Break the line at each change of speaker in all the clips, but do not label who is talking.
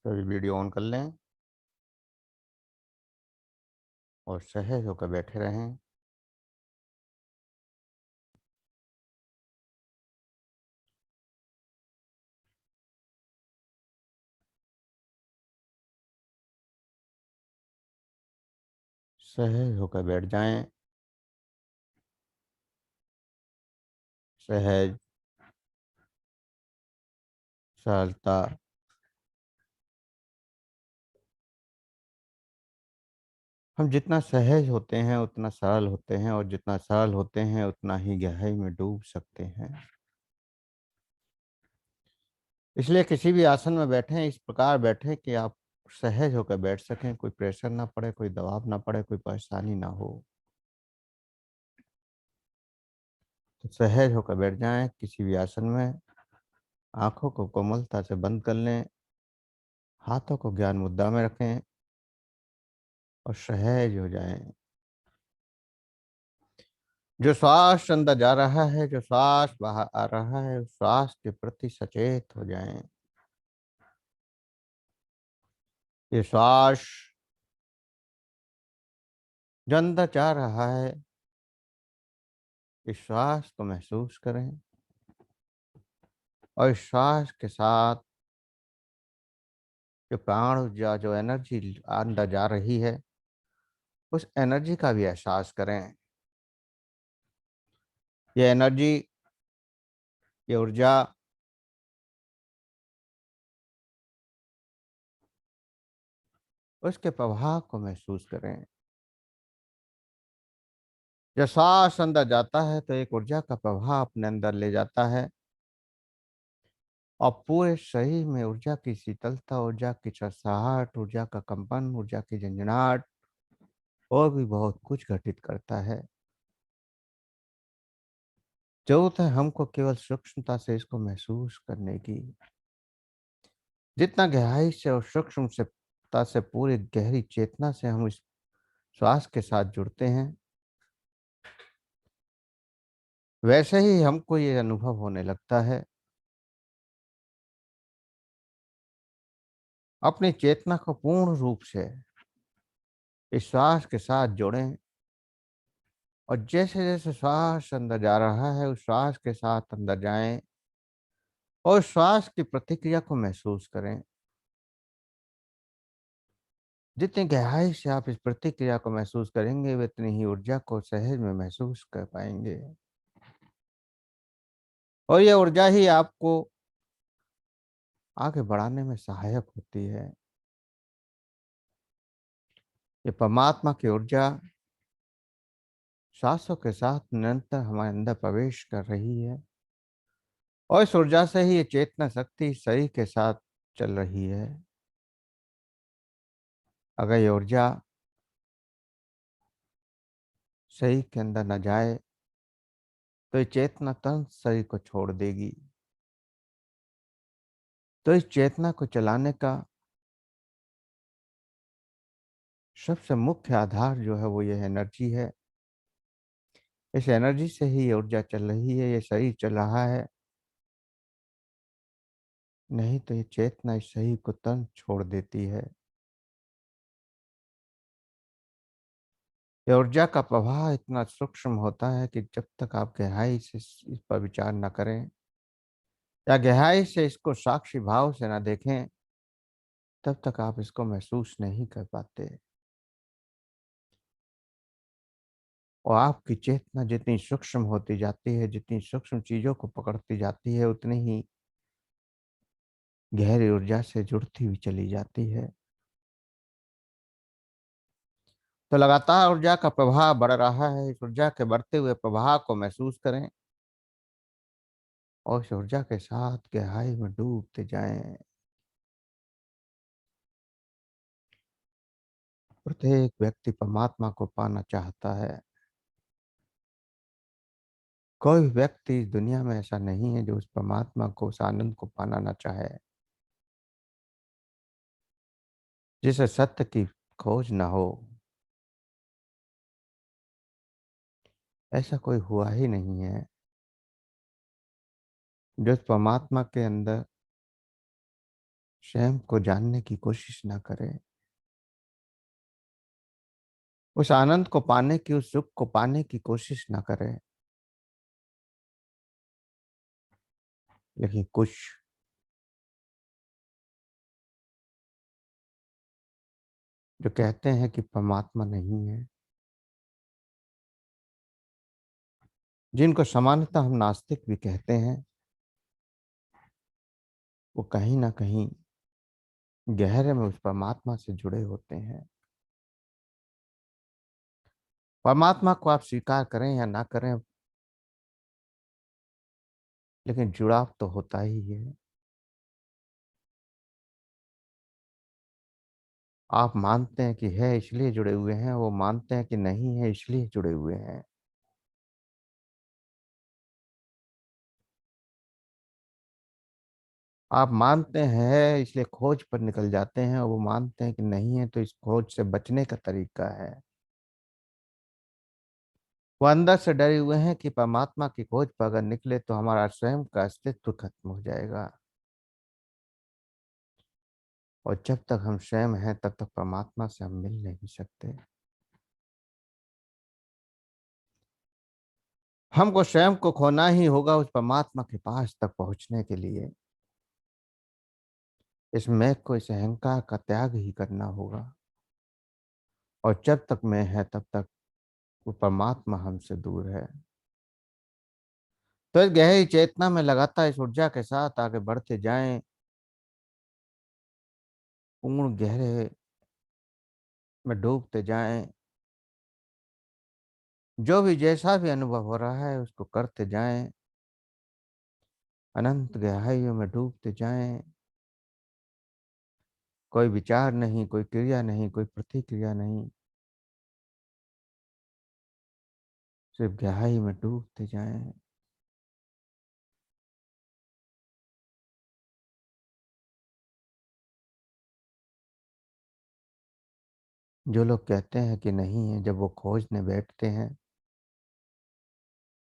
तो अभी video on कर लें और सहज होकर बैठे रहें। सहज होकर बैठ जाएं। सहज, सरलता। हम जितना सहज होते हैं उतना सरल होते हैं, और जितना सरल होते हैं उतना ही गहराई में डूब सकते हैं। इसलिए किसी भी आसन में बैठें, इस प्रकार बैठें कि आप सहज होकर बैठ सकें, कोई प्रेशर ना पड़े, कोई दबाव ना पड़े, कोई परेशानी ना हो। तो सहज होकर बैठ जाएं किसी भी आसन में। आंखों को कोमलता से बंद कर लें, हाथों को ज्ञान मुद्रा में रखें और सहज हो जाएं। जो श्वास अंदर जा रहा है, जो श्वास बाहर आ रहा है, उस श्वास के प्रति सचेत हो जाएं। ये श्वास जो अंदर जा रहा है, इस श्वास को महसूस करें और इस श्वास के साथ जो प्राण ऊर्जा, जो एनर्जी अंदर जा रही है, उस एनर्जी का भी एहसास करें। ये एनर्जी, ये ऊर्जा उसके प्रभाव को महसूस करें। जब श्वास अंदर जाता है तो एक ऊर्जा का प्रभाव अपने अंदर ले जाता है और पूरे शरीर में ऊर्जा की शीतलता, ऊर्जा की सरसराहट, ऊर्जा का कंपन, ऊर्जा की झंझनाहट और भी बहुत कुछ घटित करता है। जरूरत है हमको केवल सूक्ष्मता से इसको महसूस करने की। जितना गहराई से और सूक्ष्मता से, पूरी गहरी चेतना से हम इस श्वास के साथ जुड़ते हैं, वैसे ही हमको ये अनुभव होने लगता है। अपनी चेतना को पूर्ण रूप से इस श्वास के साथ जोड़ें और जैसे जैसे श्वास अंदर जा रहा है, उस श्वास के साथ अंदर जाएं और श्वास की प्रतिक्रिया को महसूस करें। जितनी गहराई से आप इस प्रतिक्रिया को महसूस करेंगे, वे उतनी ही ऊर्जा को सहज में महसूस कर पाएंगे और यह ऊर्जा ही आपको आगे बढ़ाने में सहायक होती है। ये परमात्मा की ऊर्जा सांसों के साथ निरंतर हमारे अंदर प्रवेश कर रही है और इस ऊर्जा से ही ये चेतना शक्ति शरीर के साथ चल रही है। अगर ये ऊर्जा शरीर के अंदर न जाए तो ये चेतना तुरंत शरीर को छोड़ देगी। तो इस चेतना को चलाने का सबसे मुख्य आधार जो है वो ये एनर्जी है। इस एनर्जी से ही ये ऊर्जा चल रही है, ये शरीर चल रहा है। नहीं तो ये चेतना इस शरीर को तुरंत छोड़ देती है। ये ऊर्जा का प्रवाह इतना सूक्ष्म होता है कि जब तक आप गहराई से इस पर विचार न करें या गहराई से इसको साक्षी भाव से न देखें, तब तक आप इसको महसूस नहीं कर पाते। और आपकी चेतना जितनी सूक्ष्म होती जाती है, जितनी सूक्ष्म चीजों को पकड़ती जाती है, उतनी ही गहरी ऊर्जा से जुड़ती हुई चली जाती है। तो लगातार ऊर्जा का प्रवाह बढ़ रहा है। इस ऊर्जा के बढ़ते हुए प्रवाह को महसूस करें और इस ऊर्जा के साथ गहराई में डूबते जाएं। प्रत्येक व्यक्ति परमात्मा को पाना चाहता है। कोई व्यक्ति इस दुनिया में ऐसा नहीं है जो उस परमात्मा को, उस आनंद को पाना ना चाहे, जिसे सत्य की खोज ना हो। ऐसा कोई हुआ ही नहीं है जो उस परमात्मा के अंदर स्वयं को जानने की कोशिश ना करें, उस आनंद को पाने की, उस सुख को पाने की कोशिश ना करें। लेकिन कुछ जो कहते हैं कि परमात्मा नहीं है, जिनको सामान्यतः हम नास्तिक भी कहते हैं, वो कहीं ना कहीं गहरे में उस परमात्मा से जुड़े होते हैं। परमात्मा को आप स्वीकार करें या ना करें, लेकिन जुड़ाव तो होता ही है। आप मानते हैं कि है इसलिए जुड़े हुए हैं, वो मानते हैं कि नहीं है इसलिए जुड़े हुए हैं। आप मानते हैं इसलिए खोज पर निकल जाते हैं, और वो मानते हैं कि नहीं है तो इस खोज से बचने का तरीका है। वो अंदर से डरे हुए हैं कि परमात्मा की खोज पर अगर निकले तो हमारा स्वयं का अस्तित्व खत्म हो जाएगा, और जब तक हम स्वयं हैं तब तक परमात्मा से हम मिल नहीं सकते। हमको स्वयं को खोना ही होगा उस परमात्मा के पास तक पहुंचने के लिए। इस मैं को, इस अहंकार का त्याग ही करना होगा, और जब तक मैं है तब तक वो परमात्मा हमसे दूर है। तो इस गहरी चेतना में लगातार इस ऊर्जा के साथ आगे बढ़ते जाएं, पूर्ण गहरे में डूबते जाएं। जो भी जैसा भी अनुभव हो रहा है उसको करते जाएं, अनंत गहराइयों में डूबते जाएं। कोई विचार नहीं, कोई क्रिया नहीं, कोई प्रतिक्रिया नहीं, सिर्फ गहराई में डूबते जाएं। जो लोग कहते हैं कि नहीं है, जब वो खोजने बैठते हैं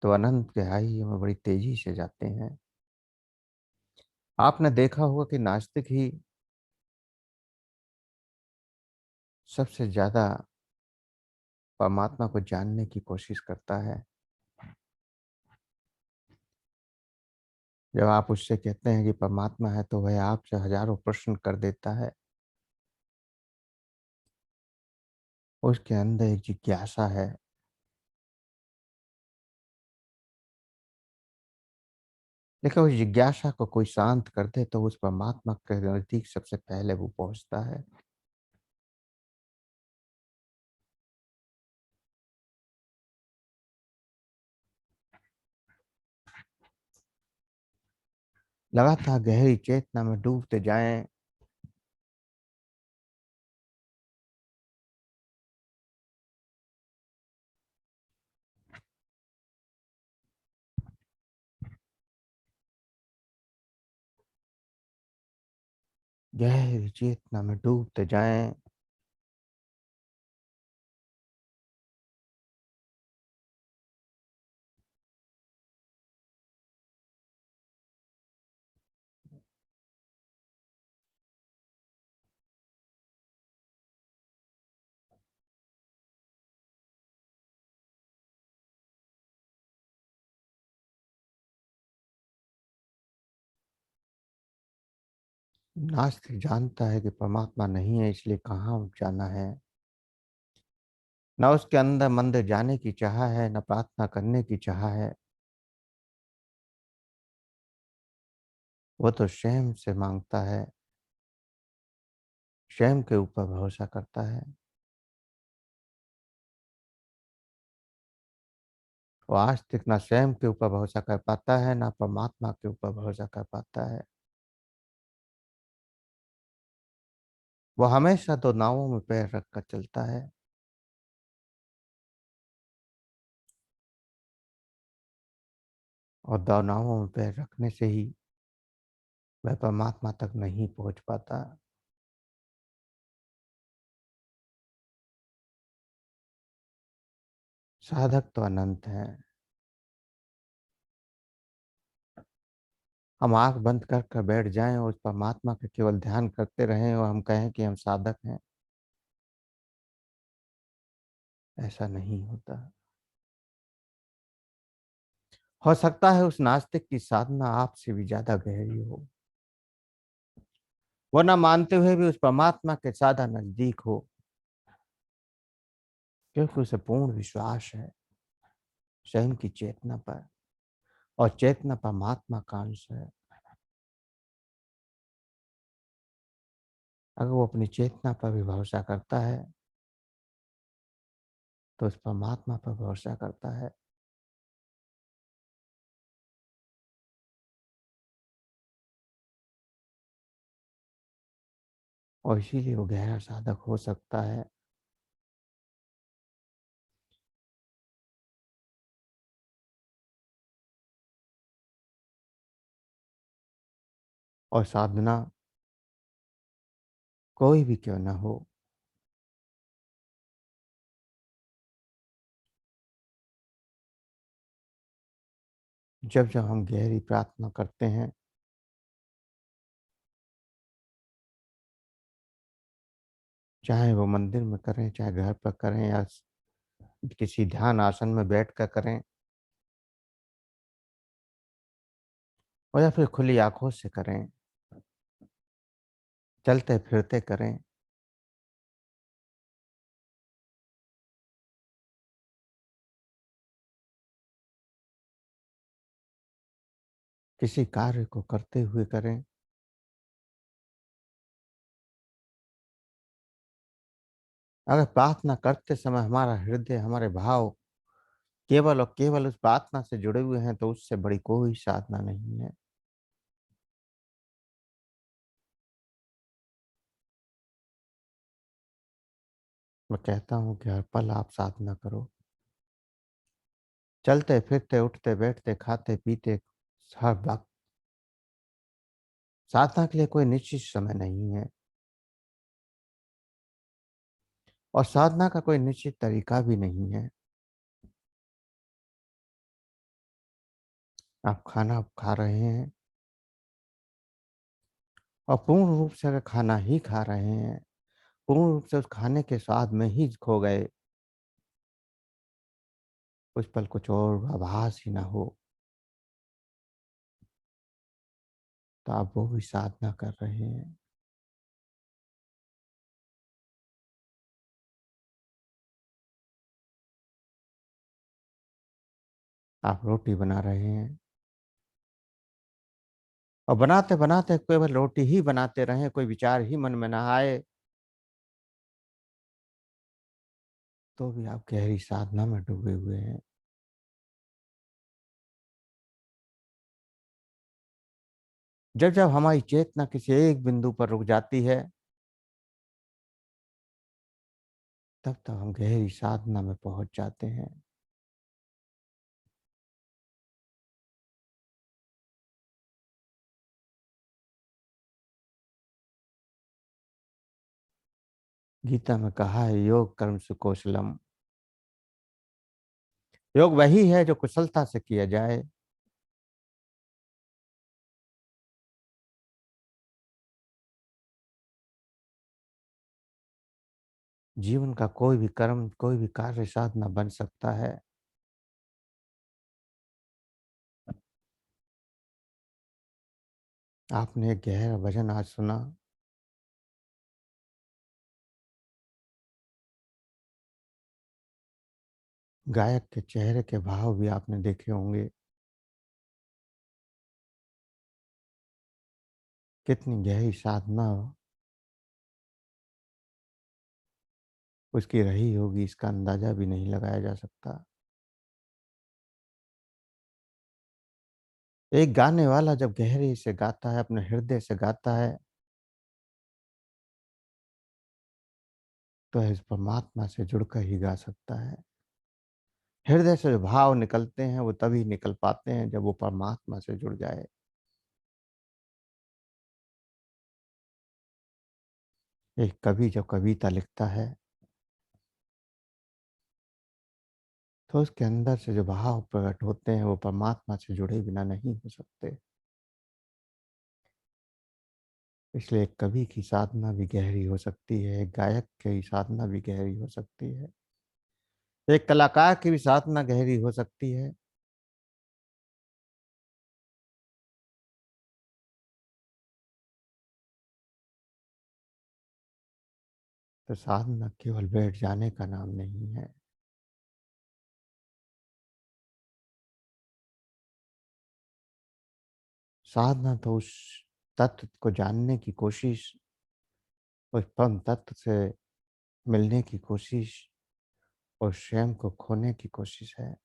तो अनंत गहराइयों में बड़ी तेजी से जाते हैं। आपने देखा होगा कि नास्तिक ही सबसे ज्यादा परमात्मा को जानने की कोशिश करता है। जब आप उससे कहते हैं कि परमात्मा है तो वह आपसे हजारों प्रश्न कर देता है। उसके अंदर एक जिज्ञासा है। लेकिन उस जिज्ञासा को कोई शांत कर दे तो उस परमात्मा के नजदीक सबसे पहले वो पहुंचता है। लगातार गहरी चेतना में डूबते जाएं। गहरी चेतना में डूबते जाएं। नास्तिक जानता है कि परमात्मा नहीं है, इसलिए कहाँ जाना है। न उसके अंदर मंदिर जाने की चाह है, न प्रार्थना करने की चाह है। वो तो स्वयं से मांगता है, स्वयं के ऊपर भरोसा करता है। वो आस्तिक ना स्वयं के ऊपर भरोसा कर पाता है, ना परमात्मा के ऊपर भरोसा कर पाता है। वो हमेशा दो नावों में पैर रखकर चलता है, और दो नावों में पैर रखने से ही वह परमात्मा तक नहीं पहुंच पाता। साधक तो अनंत है। हम आँख बंद कर कर बैठ जाएँ और उस परमात्मा का केवल ध्यान करते रहें और हम कहें कि हम साधक हैं, ऐसा नहीं होता। हो सकता है उस नास्तिक की साधना आपसे भी ज़्यादा गहरी हो। वो ना मानते हुए भी उस परमात्मा के ज़्यादा नज़दीक हो, क्योंकि उसे पूर्ण विश्वास है स्वयं की चेतना पर, और चेतना परमात्मा का अंश है। अगर वो अपनी चेतना पर भी भरोसा करता है, तो उस परमात्मा पर भरोसा करता है। और इसीलिए वो गहरा साधक हो सकता है। और साधना कोई भी क्यों ना हो, जब जब हम गहरी प्रार्थना करते हैं, चाहे वो मंदिर में करें, चाहे घर पर करें, या किसी ध्यान आसन में बैठ कर करें, और या फिर खुली आंखों से करें, चलते फिरते करें, किसी कार्य को करते हुए करें, अगर प्रार्थना करते समय हमारा हृदय, हमारे भाव केवल और केवल उस प्रार्थना से जुड़े हुए हैं, तो उससे बड़ी कोई साधना नहीं है। मैं कहता हूँ कि हर पल आप साधना करो। चलते फिरते, उठते बैठते, खाते पीते, हर वक्त। साधना के लिए कोई निश्चित समय नहीं है, और साधना का कोई निश्चित तरीका भी नहीं है। आप खाना खा रहे हैं, और पूर्ण रूप से अगर खाना ही खा रहे हैं, पूर्ण रूप से उस खाने के स्वाद में ही खो गए, उस पल कुछ और आभास ही ना हो, तो आप वो भी साधना कर रहे हैं। आप रोटी बना रहे हैं, और बनाते बनाते केवल रोटी ही बनाते रहें, कोई विचार ही मन में ना आए, तो भी आप गहरी साधना में डूबे हुए हैं। जब जब हमारी चेतना किसी एक बिंदु पर रुक जाती है, तब तब हम गहरी साधना में पहुंच जाते हैं। गीता में कहा है, योग कर्म सुकौशलम। योग वही है जो कुशलता से किया जाए। जीवन का कोई भी कर्म, कोई भी कार्य साधना बन सकता है। आपने एक गहरा भजन आज सुना, गायक के चेहरे के भाव भी आपने देखे होंगे, कितनी गहरी साधना उसकी रही होगी, इसका अंदाजा भी नहीं लगाया जा सकता। एक गाने वाला जब गहरे से गाता है, अपने हृदय से गाता है, तो इस परमात्मा से जुड़कर ही गा सकता है। हृदय से जो भाव निकलते हैं, वो तभी निकल पाते हैं जब वो परमात्मा से जुड़ जाए। एक कवि जब कविता लिखता है, तो उसके अंदर से जो भाव प्रकट होते हैं, वो परमात्मा से जुड़े बिना नहीं हो सकते। इसलिए एक कवि की साधना भी गहरी हो सकती है, एक गायक की साधना भी गहरी हो सकती है, एक कलाकार की भी साधना गहरी हो सकती है। तो साधना केवल बैठ जाने का नाम नहीं है। साधना तो उस तत्व को जानने की कोशिश, उस परम तत्व से मिलने की कोशिश और स्वयं को खोने की कोशिश है।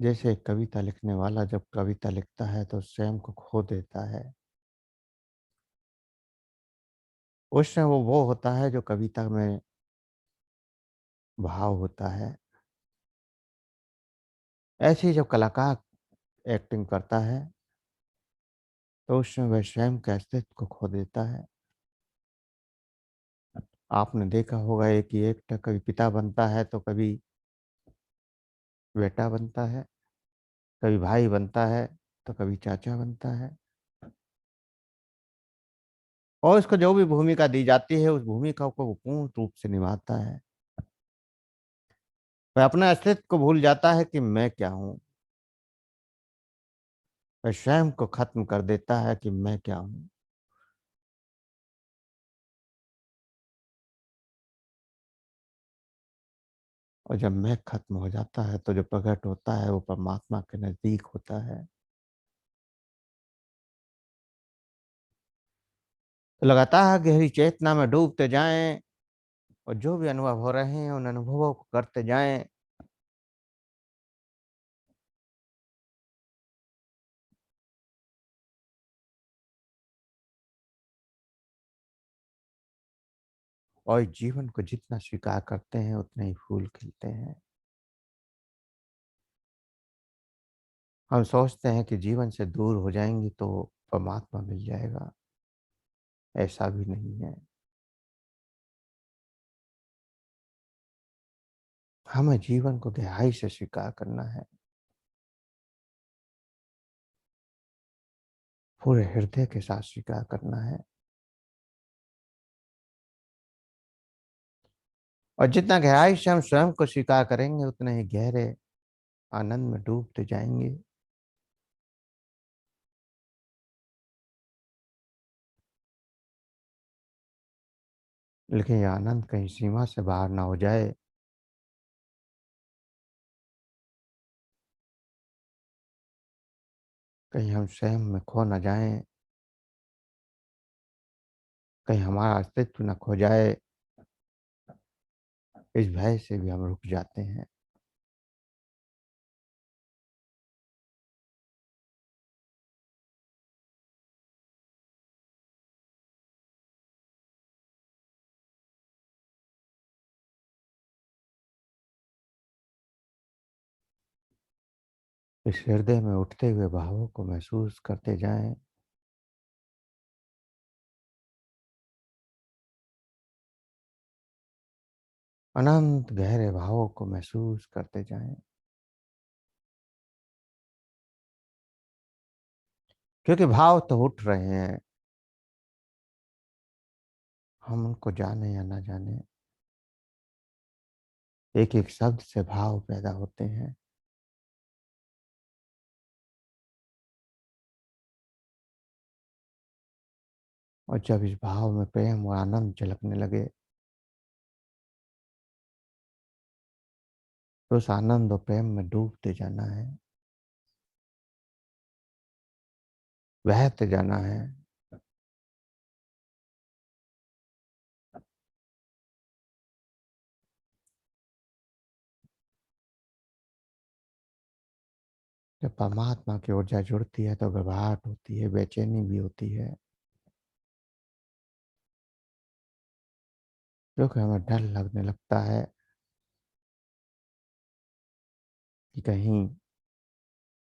जैसे एक कविता लिखने वाला जब कविता लिखता है तो स्वयं को खो देता है। उस समय वो होता है जो कविता में भाव होता है। ऐसे ही जब कलाकार एक्टिंग करता है तो उस समय वह स्वयं के अस्तित्व को खो देता है। आपने देखा होगा एक ही एक कभी पिता बनता है तो कभी बेटा बनता है, कभी भाई बनता है तो कभी चाचा बनता है। और उसको जो भी भूमिका दी जाती है उस भूमिका को वो पूर्ण रूप से निभाता है। वह अपने अस्तित्व को भूल जाता है कि मैं क्या हूँ। वह स्वयं को खत्म कर देता है कि मैं क्या हूँ। और जब मैं खत्म हो जाता है तो जो प्रकट होता है वो परमात्मा के नजदीक होता है। तो लगातार गहरी चेतना में डूबते जाएं और जो भी अनुभव हो रहे हैं उन अनुभवों को करते जाएं। और जीवन को जितना स्वीकार करते हैं उतने ही फूल खिलते हैं। हम सोचते हैं कि जीवन से दूर हो जाएंगे तो परमात्मा मिल जाएगा। ऐसा भी नहीं है। हमें जीवन को गहराई से स्वीकार करना है, पूरे हृदय के साथ स्वीकार करना है। और जितना गहराई से हम स्वयं को स्वीकार करेंगे उतने ही गहरे आनंद में डूबते जाएंगे। लेकिन यह आनंद कहीं सीमा से बाहर ना हो जाए। कहीं हम स्वयं में खो ना जाएं। कहीं हमारा अस्तित्व न खो जाए। इस भय से भी हम रुक जाते हैं। इस हृदय में उठते हुए भावों को महसूस करते जाएं। अनंत गहरे भावों को महसूस करते जाएं। क्योंकि भाव तो उठ रहे हैं। हम उनको जाने या ना जाने, एक एक शब्द से भाव पैदा होते हैं। और जब इस भाव में प्रेम और आनंद झलकने लगे तो उस आनंद और प्रेम में डूबते जाना है, बहते जाना है। जब परमात्मा की ऊर्जा जुड़ती है तो घबराहट होती है, बेचैनी भी होती है। क्योंकि हमें डर लगने लगता है कि कहीं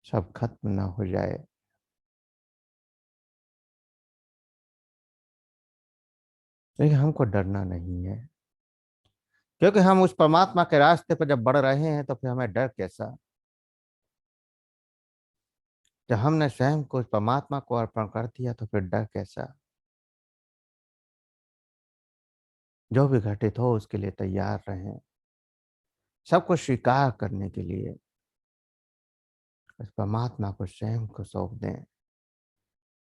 सब खत्म ना हो जाए। लेकिन हमको डरना नहीं है। क्योंकि हम उस परमात्मा के रास्ते पर जब बढ़ रहे हैं तो फिर हमें डर कैसा। जब हमने स्वयं को परमात्मा को अर्पण कर दिया तो फिर डर कैसा। जो भी घटित हो उसके लिए तैयार रहें, सब कुछ स्वीकार करने के लिए उस परमात्मा को स्वयं को सौंप दें।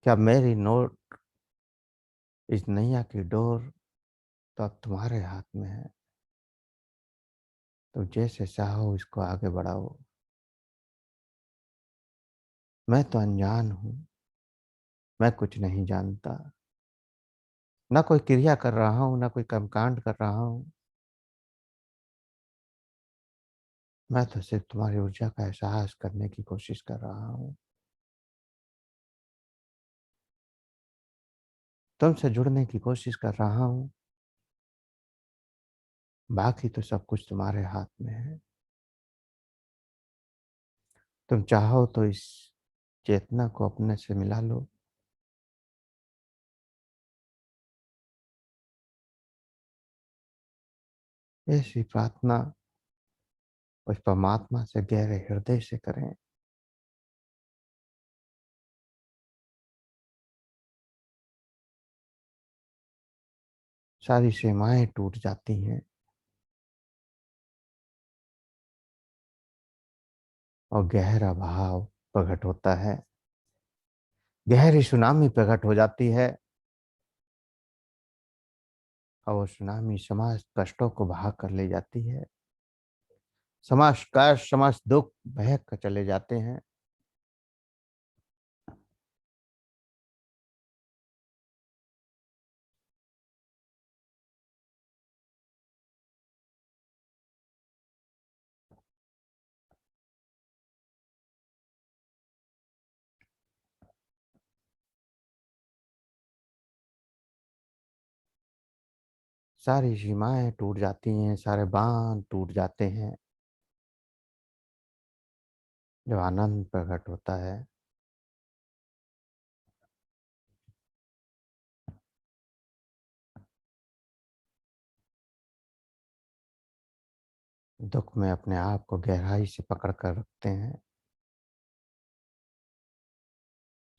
क्या मेरी नोट, इस नैया की डोर तो अब तुम्हारे हाथ में है। तुम जैसे चाहो इसको आगे बढ़ाओ। मैं तो अनजान हूं, मैं कुछ नहीं जानता, ना कोई क्रिया कर रहा हूं, ना कोई कर्मकांड कर रहा हूं। मैं तो सिर्फ तुम्हारी ऊर्जा का एहसास करने की कोशिश कर रहा हूं, तुमसे जुड़ने की कोशिश कर रहा हूं। बाकी तो सब कुछ तुम्हारे हाथ में है। तुम चाहो तो इस चेतना को अपने से मिला लो। ऐसी प्रार्थना उस परमात्मा से गहरे हृदय से करें। सारी सीमाएं टूट जाती हैं और गहरा भाव प्रकट होता है। गहरी सुनामी प्रकट हो जाती है और वो सुनामी समस्त कष्टों को बहा कर ले जाती है। समस्त कष्ट, समस्त दुख बह कर चले जाते हैं। सारी सीमाएं टूट जाती हैं, सारे बांध टूट जाते हैं जब आनंद प्रकट होता है। दुख में अपने आप को गहराई से पकड़ कर रखते हैं,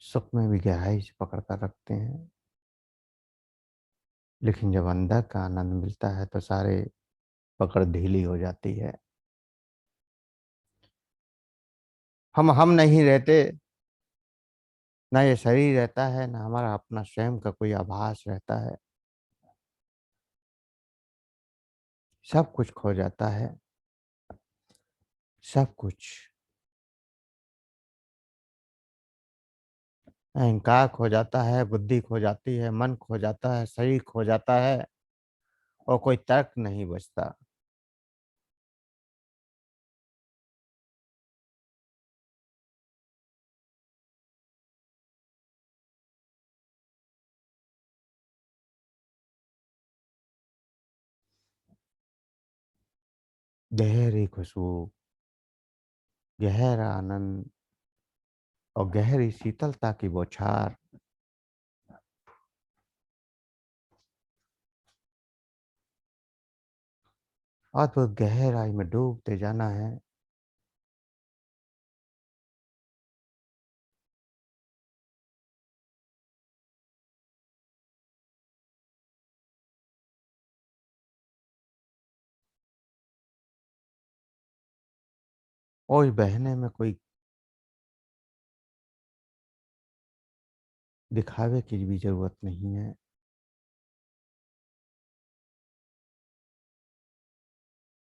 सुख में भी गहराई से पकड़ कर रखते हैं। लेकिन जब अंदर का आनंद मिलता है तो सारे पकड़ ढीली हो जाती है। हम नहीं रहते, ना ये शरीर रहता है, ना हमारा अपना स्वयं का कोई आभास रहता है। सब कुछ खो जाता है, सब कुछ। अहंकार खो जाता है, बुद्धि खो जाती है, मन खो जाता है, शरीर खो जाता है और कोई तर्क नहीं बचता। गहरी खुशबू, गहरा आनंद और गहरी शीतलता की बौछार, और तो गहराई में डूबते जाना है। और इस बहने में कोई दिखावे की भी जरूरत नहीं है,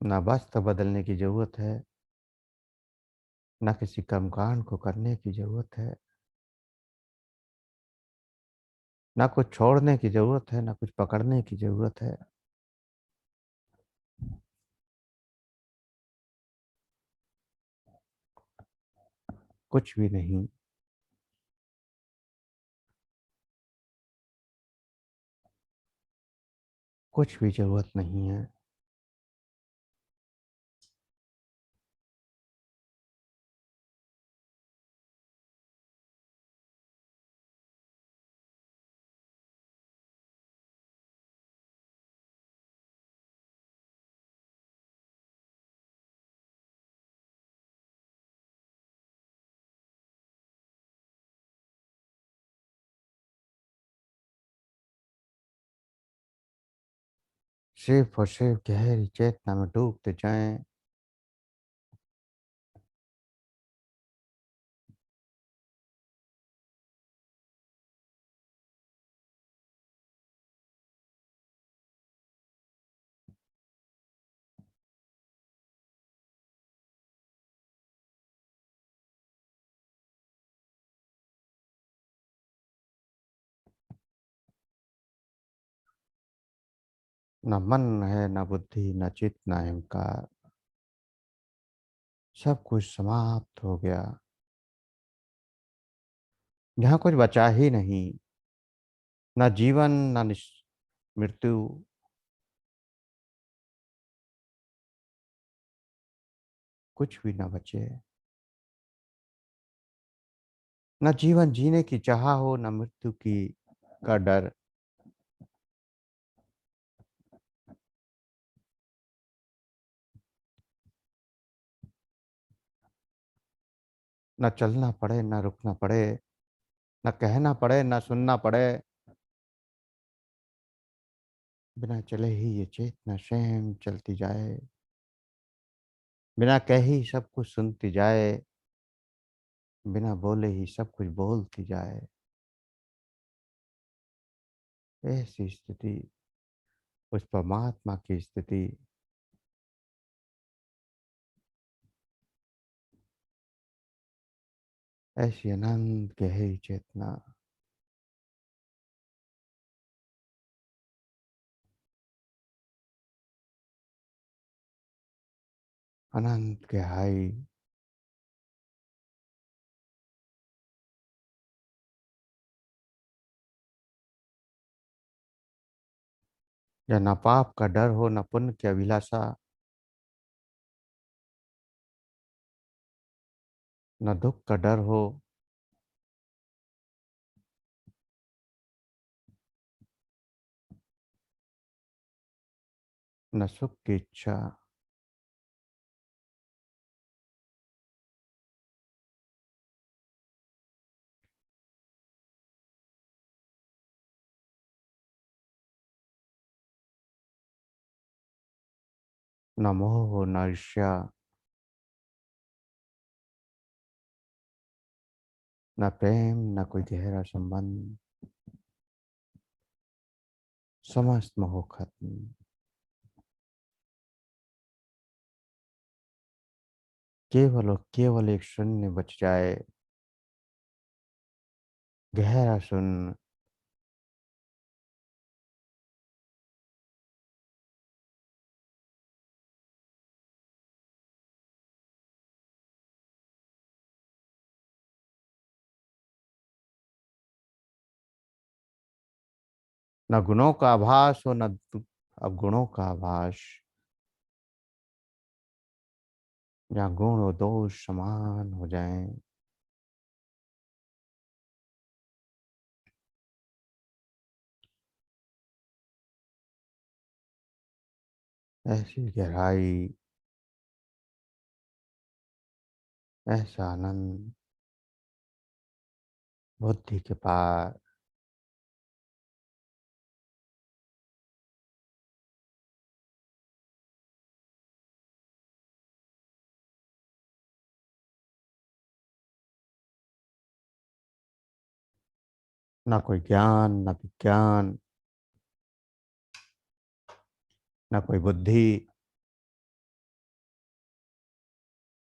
ना वस्त्र बदलने की जरूरत है, ना किसी कर्मकांड को करने की जरूरत है, ना कुछ छोड़ने की जरूरत है, ना कुछ पकड़ने की जरूरत है। कुछ भी नहीं, कुछ भी जरूरत नहीं है। सिर्फ और सिर्फ गहरी चेतना में डूबते जाएं। न मन है, न बुद्धि, न चित, न अहंकार। सब कुछ समाप्त हो गया। यहाँ कुछ बचा ही नहीं। न जीवन, न मृत्यु। कुछ भी न बचे। न जीवन जीने की चाह हो, न मृत्यु की का डर। न चलना पड़े, न रुकना पड़े, न कहना पड़े, न सुनना पड़े। बिना चले ही ये चेतना स्वयं चलती जाए। बिना कहे ही सब कुछ सुनती जाए। बिना बोले ही सब कुछ बोलती जाए। ऐसी स्थिति, उस परमात्मा की स्थिति। ऐसी अनंत गहरी चेतना। अनंत गहराई। या न पाप का डर हो, न पुण्य की अभिलाषा। न दुख का डर हो। न सुख की इच्छा। न मोह, न ईर्ष्या। न प्रेम, न कोई गहरा संबंध। समस्त मोह खत्म। केवल और केवल एक शून्य बच जाए। गहरा शून्य। न गुणों का आभास हो, न अवगुणों का आभास। जहाँ गुण और दोष समान हो जाएं। ऐसी गहराई। ऐसा आनंद। बुद्धि के पार। न कोई ज्ञान, न विज्ञान, न कोई बुद्धि।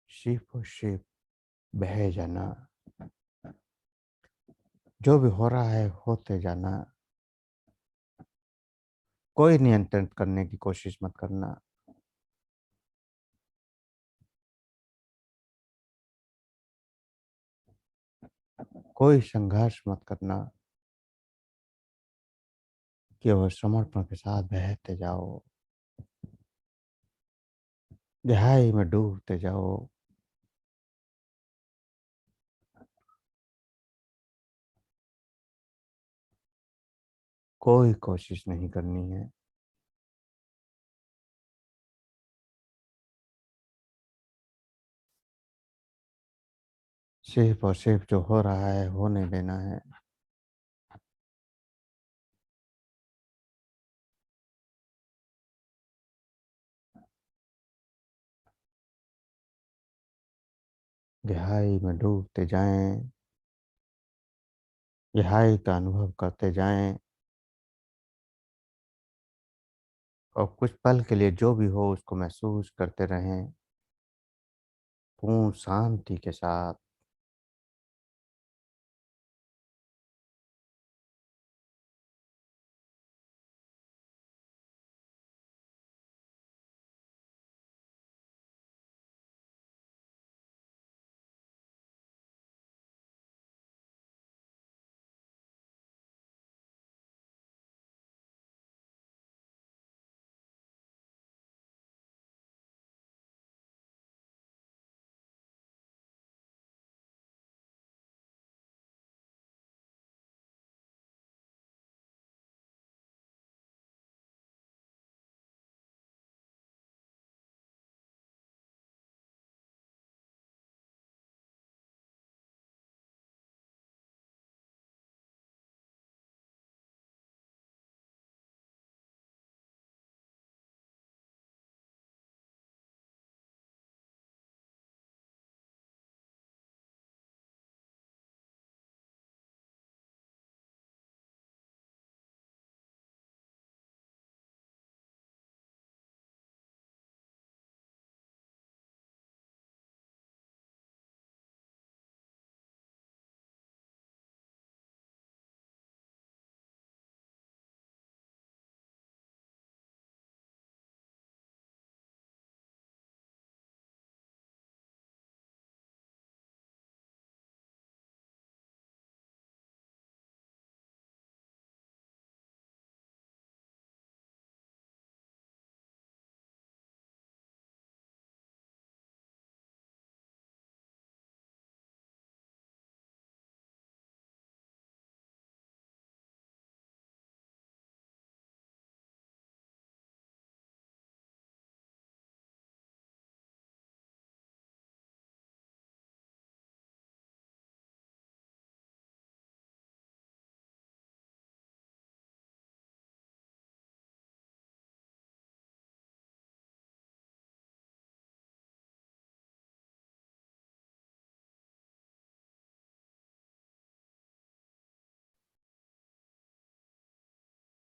सिर्फ और सिर्फ बह जाना। जो भी हो रहा है होते जाना। कोई नियंत्रण करने की कोशिश मत करना। कोई संघर्ष मत करना। केवल समर्पण के साथ बहते जाओ। गहराई में डूबते जाओ। कोई कोशिश नहीं करनी है। सिर्फ और सिर्फ जो हो रहा है होने देना है। गहराई में डूबते जाएं, गहराई का अनुभव करते जाएं, और कुछ पल के लिए जो भी हो उसको महसूस करते रहें पूर्ण शांति के साथ।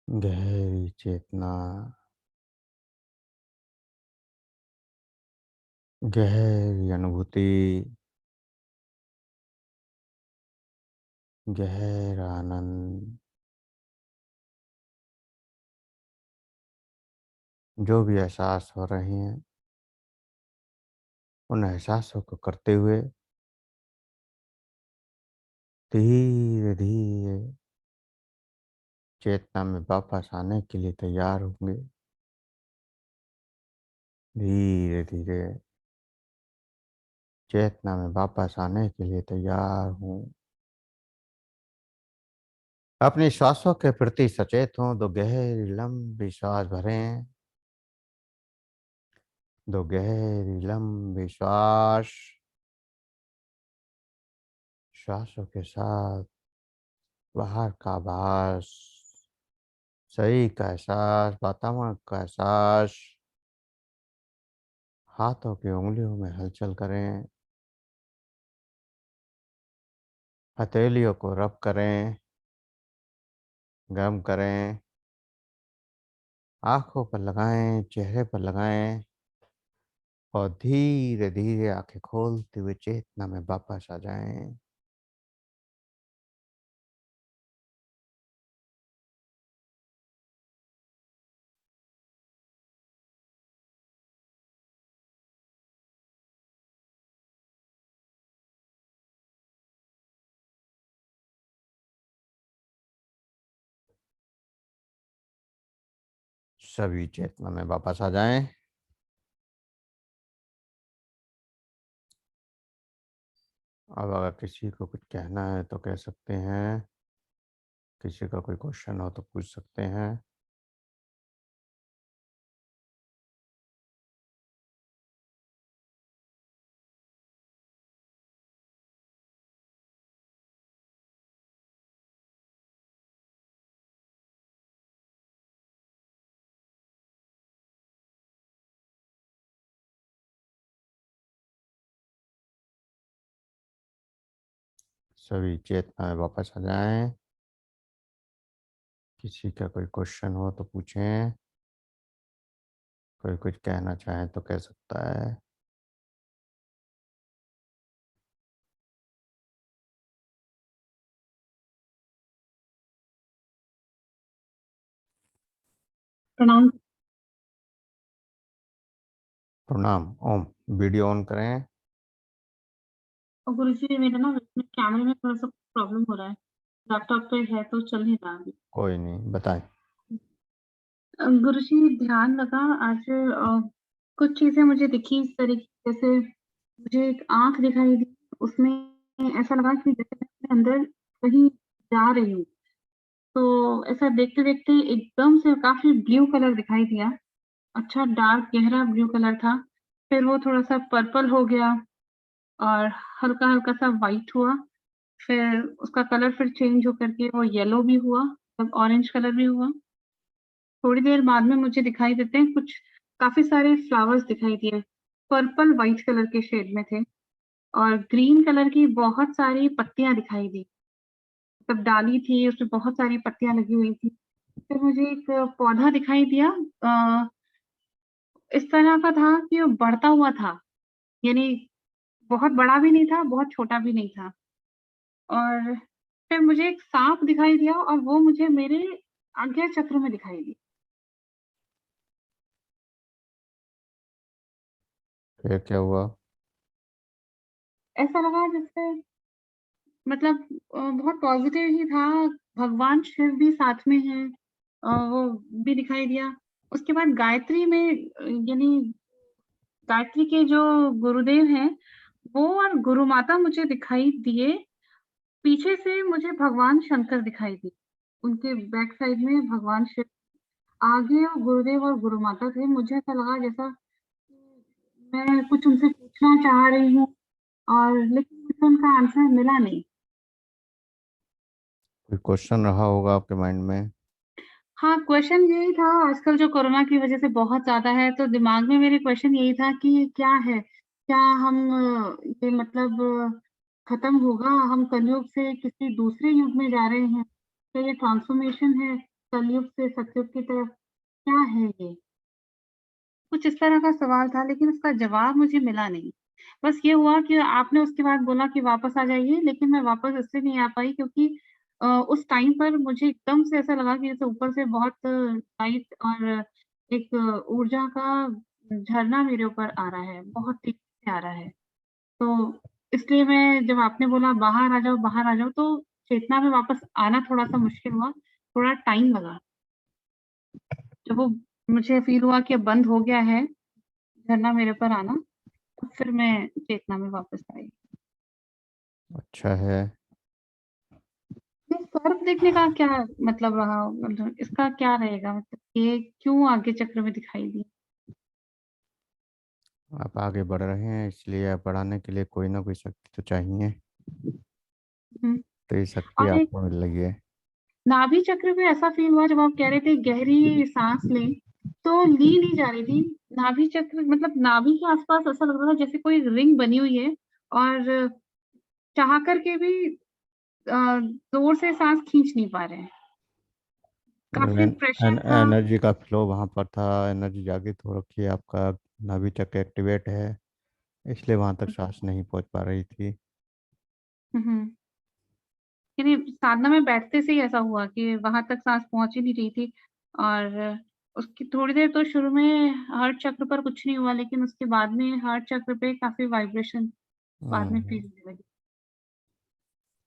गहरी चेतना, गहरी अनुभूति, गहरा आनंद, जो भी एहसास हो रहे हैं उन एहसासों को करते हुए धीरे धीरे चेतना में वापस आने के लिए तैयार होंगे। धीरे धीरे चेतना में वापस आने के लिए तैयार हूँ। अपनी श्वासों के प्रति सचेत हों। दो गहरी लंबी श्वास भरें। दो गहरी लंबी श्वास। श्वासों के साथ बाहर का आभास, शरीर का एहसास, वातावरण का एहसास। हाथों की उंगलियों में हलचल करें। हथेलियों को रब करें, गर्म करें। आंखों पर लगाएं, चेहरे पर लगाएं, और धीरे धीरे आंखें खोलते हुए चेतना में वापस आ जाएं। सभी चेतना में वापस आ जाएं। अब अगर किसी को कुछ कहना है तो कह सकते हैं। किसी का कोई क्वेश्चन हो तो पूछ सकते हैं। सभी चेतना में वापस आ जाएं। किसी का कोई क्वेश्चन हो तो पूछें, कोई कुछ कहना चाहे तो कह सकता है।
प्रणाम।
प्रणाम। ओम। वीडियो ऑन करें।
और गुरुजी मेरा ना इसमें कैमरे में थोड़ा सा प्रॉब्लम हो रहा है। लैपटॉप पे है तो चल नहीं रहा अभी।
कोई नहीं, बताएं।
गुरुजी ध्यान लगा आज कुछ चीजें मुझे दिखी इस तरीके जैसे मुझे एक आंख दिखाई दी। उसमें ऐसा लगा कि जैसे मैं अपने अंदर कहीं जा रही हूँ। तो ऐसा देखते देखते एकदम से काफी ब्लू कलर दिखाई दिया। अच्छा डार्क गहरा ब्लू कलर था। फिर वो थोड़ा सा पर्पल हो गया और हल्का हल्का सा वाइट हुआ। फिर उसका कलर फिर चेंज होकर के वो येलो भी हुआ, तब ऑरेंज कलर भी हुआ। थोड़ी देर बाद में मुझे दिखाई देते हैं कुछ काफी सारे फ्लावर्स दिखाई दिए। पर्पल वाइट कलर के शेड में थे और ग्रीन कलर की बहुत सारी पत्तियां दिखाई दी। तब डाली थी उसमें बहुत सारी पत्तियां लगी हुई थी। फिर मुझे एक पौधा दिखाई दिया। अ, इस तरह का था कि वो बढ़ता हुआ था, यानी बहुत बड़ा भी नहीं था, बहुत छोटा भी नहीं था। और फिर मुझे एक सांप दिखाई दिया और वो मुझे मेरे आज्ञा चक्र में दिखाई दी।
फिर क्या हुआ?
ऐसा लगा जैसे मतलब बहुत पॉजिटिव ही था। भगवान शिव भी साथ में है, वो भी दिखाई दिया। उसके बाद गायत्री में यानी गायत्री के जो गुरुदेव हैं वो और गुरु माता मुझे दिखाई दिए। पीछे से मुझे भगवान शंकर दिखाई दी, उनके बैक साइड में भगवान शिव। आगे वो गुरुदेव और गुरु माता थे। मुझे ऐसा लगा जैसा मैं कुछ उनसे पूछना चाह रही हूँ और लेकिन मुझे उनका आंसर मिला नहीं।
कोई क्वेश्चन रहा होगा आपके माइंड में?
हाँ, क्वेश्चन यही था। आजकल जो कोरोना की वजह से बहुत ज्यादा है तो दिमाग में मेरे क्वेश्चन यही था कि ये क्या है, क्या हम ये मतलब खत्म होगा, हम कलयुग से किसी दूसरे युग में जा रहे हैं, क्या ये ट्रांसफॉर्मेशन है कलयुग से सतयुग की तरफ, क्या है ये। कुछ इस तरह का सवाल था लेकिन उसका जवाब मुझे मिला नहीं। बस ये हुआ कि आपने उसके बाद बोला कि वापस आ जाइए, लेकिन मैं वापस इसलिए नहीं आ पाई क्योंकि उस टाइम पर मुझे एकदम से ऐसा लगा कि जैसे ऊपर से बहुत लाइट और एक ऊर्जा का झरना मेरे ऊपर आ रहा है, बहुत तेजी से आ रहा है। तो इसलिए मैं जब आपने बोला बाहर आ जाओ तो चेतना में वापस आना थोड़ा सा मुश्किल हुआ, थोड़ा टाइम लगा। जब वो मुझे फील हुआ कि अब बंद हो गया है झरना मेरे ऊपर आना, तो फिर मैं चेतना में वापस आई।
अच्छा है।
ये सर्प देखने का क्या मतलब रहा, मतलब इसका क्या रहेगा, मतलब ये क्यों आगे चक्र में दिखाई दी।
आप आगे बढ़ रहे हैं, इसलिए आप बढ़ाने के लिए कोई ना कोई शक्ति तो चाहिए।
हम्म।
तो ये शक्ति
और एक
आपको मिल रही है।
नाभि चक्र में ऐसा फील हुआ जब आप कह रहे थे गहरी सांस लें, तो ली नहीं जा रही थी। नाभि चक्र मतलब नाभि के आसपास ऐसा लग रहा था जैसे कोई रिंग बनी हुई है और चाह करके भी जोर से सांस खींच नहीं पा रहे हैं, काफी प्रेशर था।
एनर्जी का फ्लो वहां पर था। एनर्जी जागृत हो रखी है, आपका नाभि चक्र एक्टिवेट है, इसलिए वहां तक सांस नहीं पहुंच पा रही थी।
हम्म। यानी साधना में बैठते से ही ऐसा हुआ कि वहां तक सांस पहुंच ही नहीं रही थी। और उसकी थोड़ी देर तो शुरू में हार्ट चक्र पर कुछ नहीं हुआ, लेकिन उसके बाद में हार्ट चक्र पे काफी वाइब्रेशन बाद में फील
हम्म।
होने लगी।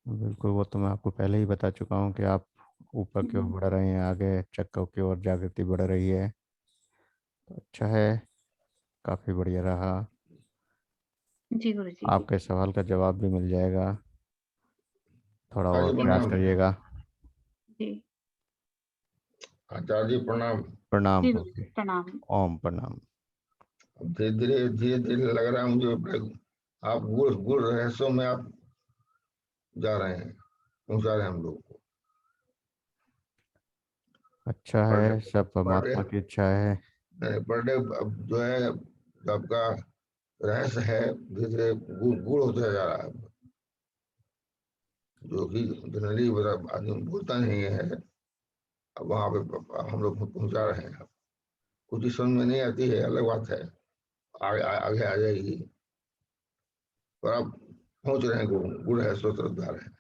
बिल्कुल, वो तो मैं आपको पहले ही बता चुका हूँ कि आप ऊपर की ओर
हम्म।
बढ़ रहे हैं, आगे चक्कर की ओर जागृति बढ़ रही है। तो अच्छा है, काफ़ी बढ़िया रहा।
जी गुरु जी।
आपके सवाल का जवाब भी मिल जाएगा, थोड़ा
आचार्य
और
जी
जी
प्रयास
गुरु
प्रणाम।
करिएगा।
जी।
आचार्य जी प्रणाम।
प्रणाम
जी गुरु जी
प्रभु।
प्रणाम।
ओम प्रणाम।
अब धीरे धीरे लग रहा है मुझे आप गुड़ गुड़ रहस्यों में आप जा रहे हैं, पहुंचा रहे हैं हम लोग को।
अच्छा
पर डे
है, सब
पर डे
परमात्मा की इच्छा है।
पर डे अब जो है जो आपका रहस्य है धीरे धीरे गुड़ गुड़ होता जा रहा है। जो कि जनरली आदमी बोलता नहीं है। अब वहां पे हम लोग पहुंचा रहे हैं। कुछ ही समझ में नहीं आती है, अलग बात है, आगे आ जाएगी। पर आप पहुंच रहे हैं, गुड़ है सो तरफदार है।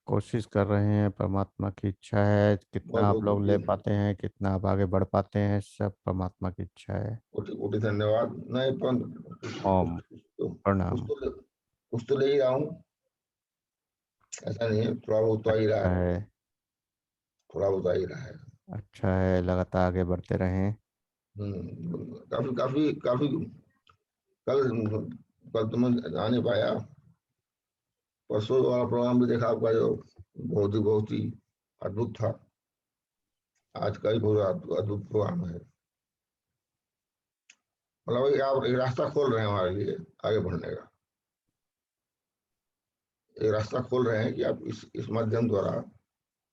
कोशिश कर रहे हैं, परमात्मा की इच्छा है। कितना
बहुत
आप लोग ले
बहुत
पाते हैं, कितना आप आगे बढ़ पाते हैं, सब परमात्मा की इच्छा है।
कोटि कोटि धन्यवाद। नहीं पर
ओम
कुछ
प्रणाम।
तो कुछ तो ले ही रहा हूँ। ऐसा नहीं है, थोड़ा बहुत तो आ ही रहा
अच्छा
है।
है।
थोड़ा बहुत आ ही रहा है।
अच्छा है, लगातार आगे बढ़ते रहें।
काफी काफी काफी। कल कल तो मैं आ नहीं पाया। परसों वाला प्रोग्राम भी देखा आपका, जो बहुत ही अद्भुत था। आज का भी पूरा अद्भुत प्रोग्राम है। मतलब कि आप एक रास्ता खोल रहे हैं हमारे लिए आगे बढ़ने का। एक रास्ता खोल रहे हैं कि आप इस माध्यम द्वारा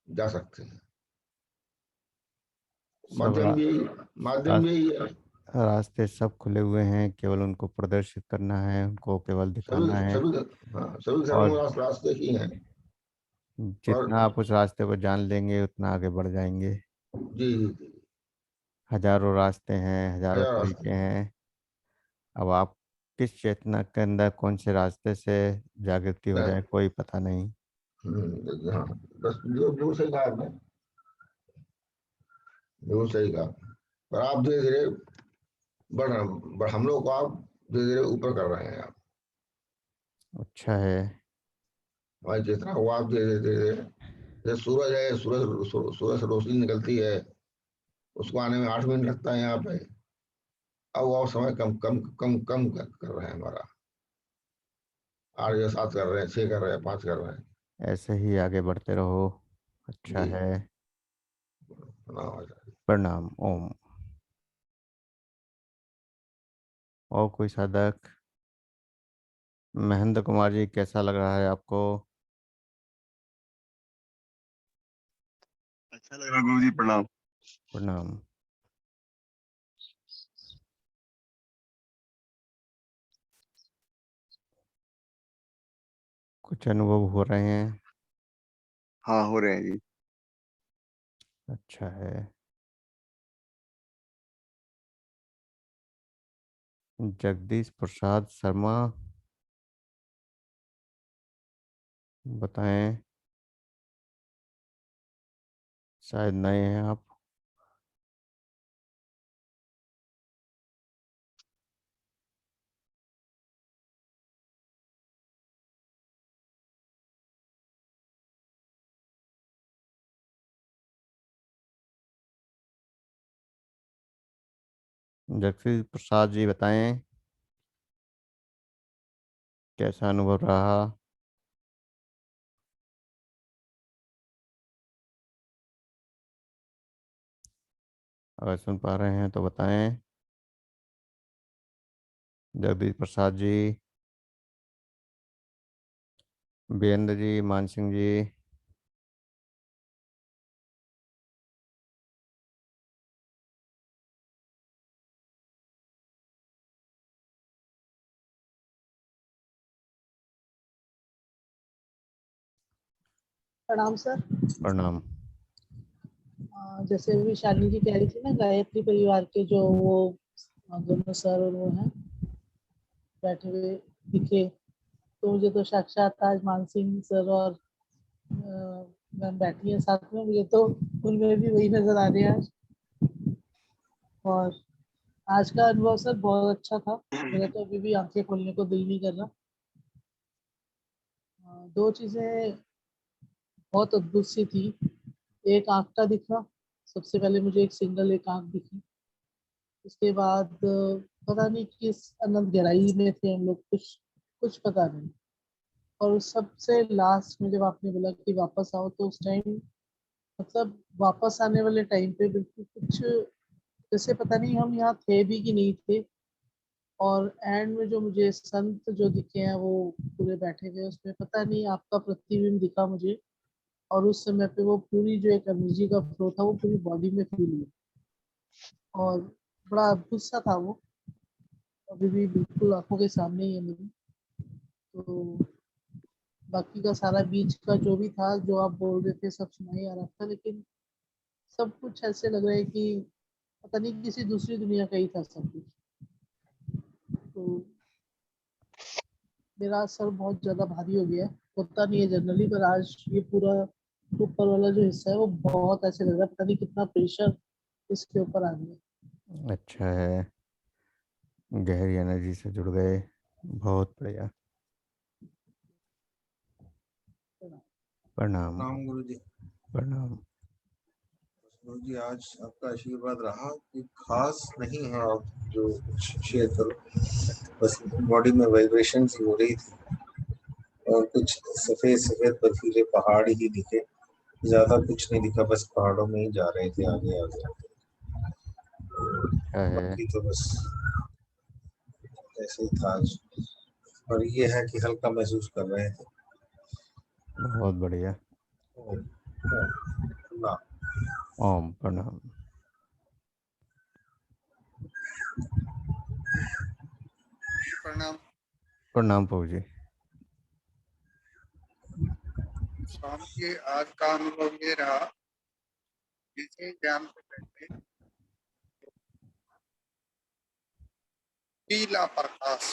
जा सकते हैं।
सब
माध्यम भी माध्यम
रा,
भी यही है।
रास्ते सब खुले हुए हैं, केवल उनको प्रदर्शित करना है, उनको केवल
सभी
दिखाना है।
सभी हाँ, सभी धर्म
और
रास्ते ही हैं। पर
जितना आप उस रास्ते को जान लेंगे, उतना आगे बढ़ जाएंगे।
जी जी जी।
हजारों रास्ते हैं, हजारों
नया रास्ता।
तरीके हैं। अब आप किस चेतना के अंदर कौन से रास्ते से जागृति हो
नया-
जाए, कोई पता नहीं।
हाँ, बस जो सही कहा आपने, जो सही कहा। पर आप धीरे धीरे हम लोग को आप धीरे धीरे ऊपर कर रहे हैं आप।
अच्छा है।
हमारी चेतना को आप धीरे धीरे धीरे, जैसे सूरज है, सूरज से रोशनी निकलती है, उसको आने में 8 मिनट लगता है यहाँ पे। अब वो समय कम कम कम कम कर रहे हैं हमारा। 8 या 7 कर रहे हैं, 6 कर रहे हैं, 5 कर रहे हैं।
ऐसे ही आगे बढ़ते रहो। अच्छा
जी।
है।
हाँ,
प्रणाम। ओम। और कोई साधक? महेंद्र कुमार जी, कैसा लग रहा है आपको?
अच्छा लग रहा गुरु जी, प्रणाम।
प्रणाम। कुछ अनुभव हो रहे हैं?
हाँ, हो रहे हैं जी।
अच्छा है। जगदीश प्रसाद शर्मा, बताएं। शायद नए हैं आप। जगदीश प्रसाद जी, बताएं, कैसा अनुभव रहा? अगर सुन पा रहे हैं तो बताएं। जगदीश प्रसाद जी, वीरेंद्र जी, मान सिंह जी।
प्रणाम सर।
प्रणाम।
जैसे अभी शालिनी जी कह रही थी ना, गायत्री परिवार के जो वो दोनों सर और वो हैं बैठे हुए दिखे, तो मुझे तो साक्षात आज मानसिंह सर और मैम बैठी है साथ में, मुझे तो उनमें भी वही नजर आ रहे हैं आज। और आज का अनुभव सर बहुत अच्छा था। मेरा तो अभी भी आंखें खोलने को दिल नहीं कर रहा। दो चीजें बहुत अद्भुत सी थी। एक आंख का दिखना, सबसे पहले मुझे एक सिंगल एक आंख दिखी। उसके बाद पता नहीं किस अनंत गहराई में थे हम लोग, कुछ कुछ पता नहीं। और उस सबसे लास्ट में जब आपने बोला कि वापस आओ, तो उस टाइम मतलब वापस आने वाले टाइम पे बिल्कुल कुछ जैसे पता नहीं हम यहाँ थे भी कि नहीं थे। और एंड में जो मुझे संत जो दिखे हैं वो पूरे बैठे थे, उसमें पता नहीं आपका प्रतिबिंब दिखा मुझे। और उस समय पे वो पूरी जो एक एनर्जी का फ्लो था वो पूरी बॉडी में फील हुआ। और बड़ा अद्भुत सा था वो, अभी भी बिल्कुल आंखों के सामने ही है मेरी। तो बाकी का सारा बीच का जो भी था, जो आप बोल रहे थे, सब सुनाई आ रहा था, लेकिन सब कुछ ऐसे लग रहा है कि पता नहीं किसी दूसरी दुनिया का ही था सब कुछ। तो मेरा सर बहुत ज्यादा भारी हो गया है, होता नहीं है जनरली, पर आज ये पूरा ऊपर वाला जो हिस्सा है वो बहुत ऐसे लग रहा है, पता नहीं कितना प्रेशर इसके ऊपर आ गया।
अच्छा है, गहरी एनर्जी से जुड़ गए, बहुत बढ़िया। प्रणाम।
प्रणाम गुरु जी।
प्रणाम।
गुरु जी, आज आपका आशीर्वाद रहा कि खास नहीं है आप जो शेयर करो, बस बॉडी में वाइब्रेशन सी हो रही थी और कुछ सफेद सफेद बर्फीले पहाड़ ही दिखे, ज्यादा कुछ नहीं दिखा, बस पहाड़ों में ही जा रहे थे आगे आगे।
अच्छा है,
बाकी तो बस ऐसे ही था आज, और ये है कि हल्का महसूस कर रहे थे।
बहुत बढ़िया।
ओम, ओम, ना।
ओम प्रणाम।
प्रणाम
प्रणाम प्रभु जी।
स्वामी जी। आज का अनुभव ये रहा, जैसे ध्यान पे बैठे, पीला प्रकाश,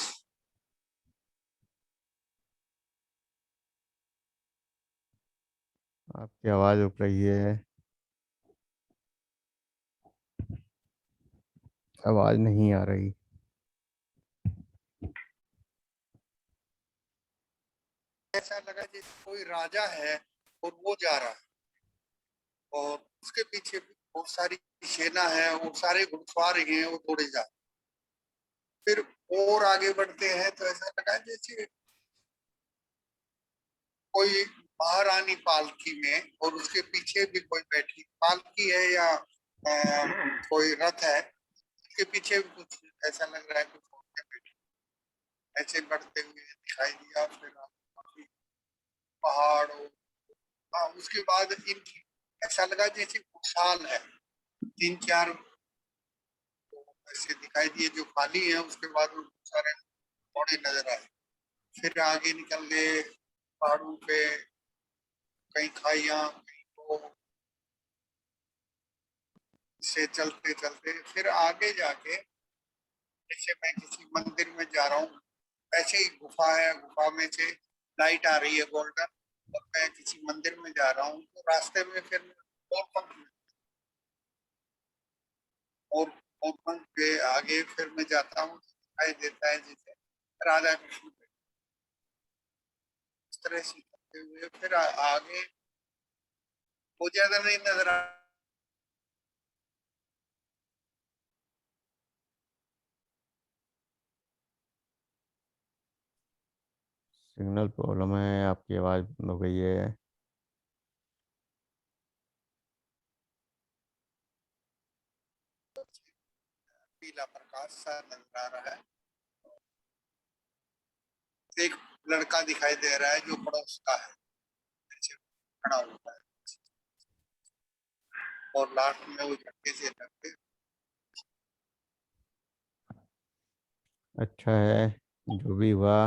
आपकी आवाज रुक रही है, आवाज नहीं आ रही।
ऐसा लगा जैसे कोई राजा है और वो जा रहा है, और उसके पीछे भी बहुत सारी सेना है, वो सारे घुड़सवार हैं, वो दौड़े जा रहे। फिर और आगे बढ़ते हैं तो ऐसा लगा जैसे कोई महारानी पालकी में, और उसके पीछे भी कोई बैठी, पालकी है या कोई रथ है, उसके पीछे भी कुछ ऐसा लग रहा है कुछ औरतें बैठी, ऐसे बढ़ते हुए दिखाई दिया। फिर काफी पहाड़ और उसके बाद इनकी ऐसा लगा जैसे खुशहाल है, 3-4 ऐसे दिखाई दिए जो खाली है, उसके बाद वो सारे घोड़े नजर आए। फिर आगे निकल गए पहाड़ों पे, कहीं खाइयां, कहीं वो, से चलते चलते फिर आगे जाके जैसे मैं किसी मंदिर में जा रहा हूँ, ऐसे ही गुफा है, गुफा में से लाइट आ रही है गोल्डन, और मैं किसी मंदिर में जा रहा हूँ, तो रास्ते में फिर और पंख, और पंख के आगे फिर मैं जाता हूँ, दिखाई देता है जैसे राधा कृष्ण इस तरह से करते हुए फिर आगे वो ज्यादा नहीं नजर आ।
सिग्नल प्रॉब्लम है, आपकी आवाज बंद हो गई है।
पीला प्रकाश सा नजर आ रहा है, एक लड़का दिखाई दे रहा है जो पड़ोस का है, पीछे खड़ा हुआ है, और लास्ट में वो झटके से लगते।
अच्छा है, जो भी हुआ,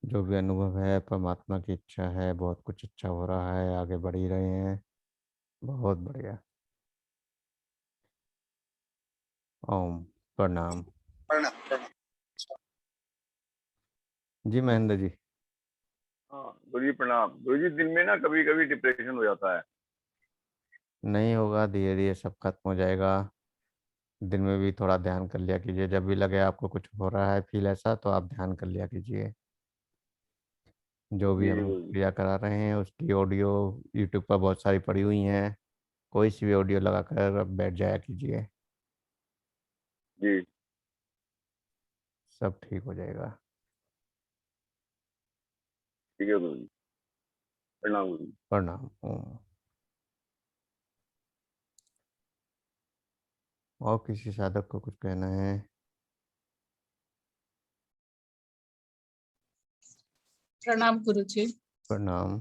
जो भी अनुभव है, परमात्मा की इच्छा है, बहुत कुछ अच्छा हो रहा है, आगे बढ़ ही रहे हैं, बहुत बढ़िया। ओम प्रणाम।
प्रणाम प्रणाम।
जी महेंद्र जी।
हाँ गुरु जी प्रणाम। गुरु जी दिन में ना कभी कभी डिप्रेशन हो जाता है।
नहीं होगा, धीरे धीरे सब खत्म हो जाएगा। दिन में भी थोड़ा ध्यान कर लिया कीजिए, जब भी लगे आपको कुछ हो रहा है फील ऐसा, तो आप ध्यान कर लिया कीजिए। जो भी
जी
हम
गुरु जी।
क्रिया करा रहे हैं उसकी ऑडियो यूट्यूब पर बहुत सारी पड़ी हुई हैं, कोई सी भी ऑडियो लगा कर बैठ जाया कीजिए,
जी
सब ठीक हो जाएगा।
ठीक है गुरु जी। प्रणाम गुरु जी।
प्रणाम। ओम। और किसी साधक को कुछ कहना है?
प्रणाम गुरु जी।
प्रणाम।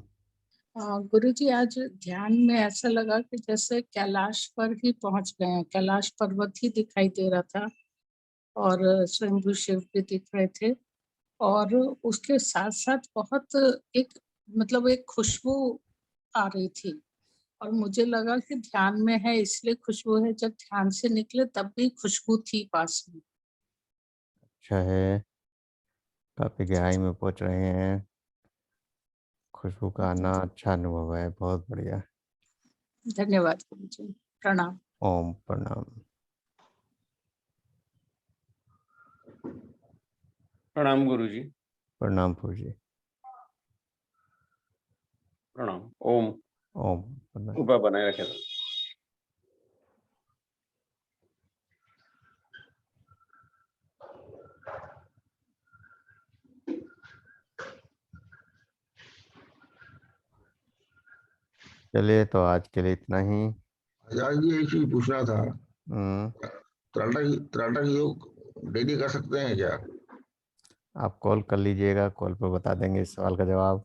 गुरु जी, आज ध्यान में ऐसा लगा कि जैसे कैलाश पर ही पहुंच गए हैं, कैलाश पर्वत ही दिखाई दे रहा था और स्वयंभू शिव भी दिख रहे थे, और उसके साथ साथ बहुत एक मतलब एक खुशबू आ रही थी और मुझे लगा कि ध्यान में है इसलिए खुशबू है, जब ध्यान से निकले तब भी खुशबू थी पास में।
अच्छा है, काफी गहराई में पहुंच रहे हैं, खुशबू का आना अच्छा अनुभव है, बहुत बढ़िया।
धन्यवाद गुरुजी, प्रणाम।
ओम प्रणाम।
प्रणाम गुरुजी।
प्रणाम पूजी।
प्रणाम। ओम।
ओम प्रणाम।
कृपा बनाए रखे।
चलिए तो आज के लिए इतना ही।
आचार्य जी एक चीज पूछना था,
हम्म,
त्राटक योग डेली कर सकते हैं क्या?
आप कॉल कर लीजिएगा, कॉल पर बता देंगे इस सवाल का जवाब।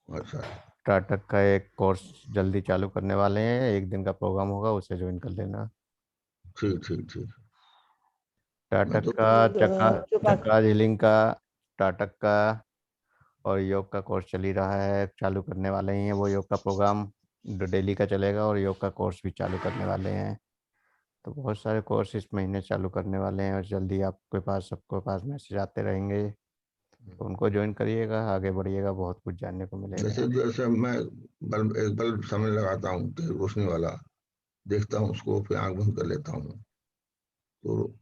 अच्छा,
टाटक का एक कोर्स जल्दी चालू करने वाले हैं, 1 दिन का प्रोग्राम होगा, उसे ज्वाइन कर लेना।
ठीक ठीक ठीक। मैं
टाटक
तो
का
जो बाकी
चक्रा झीलिंग का, टाटक का और योग का कोर्स चल ही रहा है, चालू करने वाले ही हैं वो योग का प्रोग्राम, जो डेली का चलेगा, और योग का कोर्स भी चालू करने वाले हैं। तो बहुत सारे कोर्स इस महीने चालू करने वाले हैं और जल्दी आपके पास सबके पास मैसेज आते रहेंगे, तो उनको ज्वाइन करिएगा, आगे बढ़िएगा, बहुत कुछ जानने को मिलेगा।
जैसे जैसे मैं एक बल्ब सामने लगाता हूँ तेज रोशनी वाला, देखता हूँ उसको, फिर आंख बंद कर लेता हूँ, तो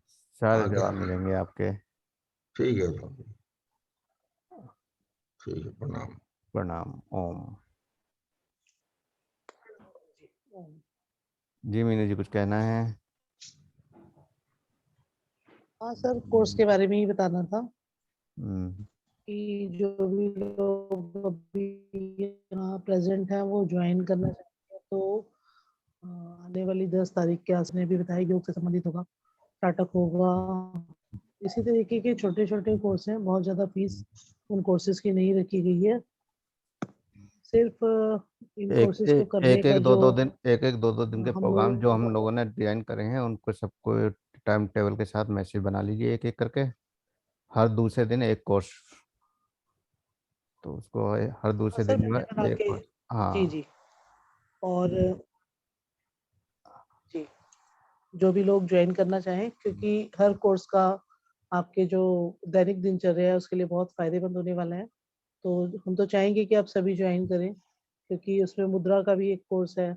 सारे
आगे
जवाब मिलेंगे आपके।
ठीक है बाबू, ठीक है, प्रणाम।
प्रणाम। ओम।
ओम।
जी मीनू जी, कुछ कहना है?
हाँ सर, कोर्स के बारे में ही बताना था
हम्म,
कि जो भी लोग अभी यहाँ प्रेजेंट हैं वो ज्वाइन करना चाहते हैं तो आने वाली 10 तारीख के आसपास ने भी बताया योग से संबंधित होगा, नाटक होगा, इसी तरीके के छोटे छोटे कोर्स हैं। बहुत ज्यादा फीस उन कोर्सेज की नहीं रखी गई है, सिर्फ इन
एक
कोर्सेज को करने का जो
दो दो दिन के
हम
प्रोग्राम जो हम
लोग
लोगों ने डिजाइन करे हैं, उनको सबको टाइम टेबल के साथ मैसेज बना लीजिए, एक एक करके। हर दूसरे दिन एक कोर्स, तो उसको हर दूसरे
सर
दिन जो
मैंने बना
है एक
के
कोर्स।
जी
हाँ।
जी। और जी, जो भी लोग ज्वाइन करना चाहें, क्योंकि हर कोर्स का आपके जो दैनिक दिनचर्या है उसके लिए बहुत फायदेमंद होने वाला है, तो हम तो चाहेंगे कि आप सभी ज्वाइन करें, क्योंकि उसमें मुद्रा का भी एक कोर्स है,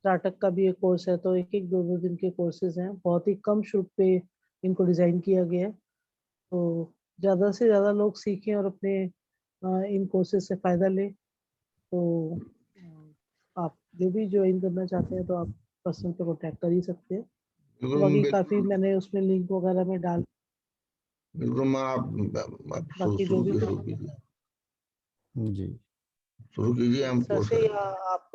त्राटक का भी एक कोर्स है, तो एक एक दो दो दिन के कोर्सेज हैं, बहुत ही कम शुल्क पे इनको डिजाइन किया गया है, तो ज़्यादा से ज़्यादा लोग सीखें और अपने इन कोर्सेज से फायदा लें। तो आप जो भी ज्वाइन करना चाहते हैं तो आप पर्सनल पे कॉन्टैक्ट कर ही सकते हैं। तो
बिल्कुल
बाकी काफ़ी
बिल्कुल
मैंने उसमें लिंक वगैरह में डाल,
बिल्कुल, मैं आप
बाकी जो
शुरू
भी
शुरू कीजिए,
जी।
शुरू कीजिए, हम
सर
कोर्स
से
करेंगे।
या आप